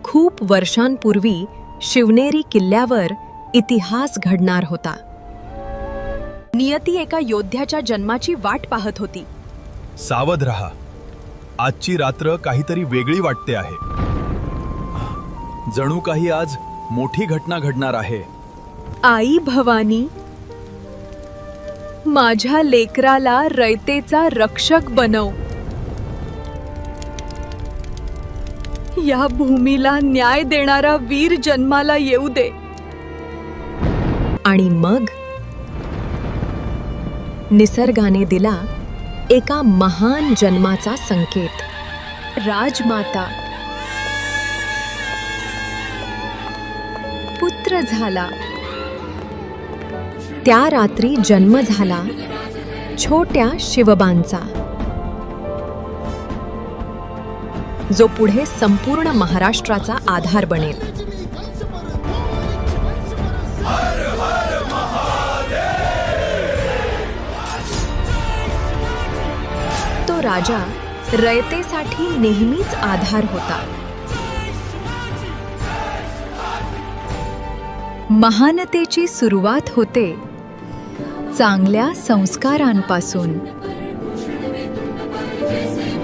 खूप वर्षांपूर्वी शिवनेरी किल्ल्यावर इतिहास घडणार होता. नियती एका योद्ध्याच्या जन्माची वाट पाहत होती. सावध रहा, आजची रात्र काहीतरी वेगळी वाटते आहे. जणू काही आज मोठी घटना घडणार आहे. आई भवानी, माझ्या लेकराला रयतेचा रक्षक बनव. या भूमीला न्याय देणारा वीर जन्माला येऊ दे. आणि मग निसर्गाने दिला एका महान जन्माचा संकेत. राजमाता, पुत्र झाला. त्या रात्री जन्म झाला छोट्या शिवबांचा, जो पुढे संपूर्ण महाराष्ट्राचा आधार बनेल. तो राजा रयतेसाठी नेहमीच आधार होता. महानतेची सुरुवात होते चांगल्या संस्कारांपासून.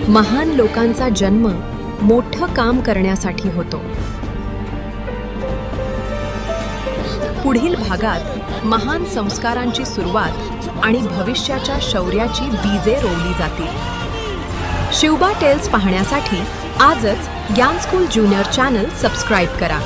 महान लोकांचा जन्म मोठं काम करण्यासाठी होतो. पुढील भागात महान संस्कारांची सुरुवात आणि भविष्याच्या शौर्याची बीजे रोवली जातील. शिवबा टेल्स पाहण्यासाठी आजच ज्ञान स्कूल ज्युनियर चॅनल सबस्क्राईब करा.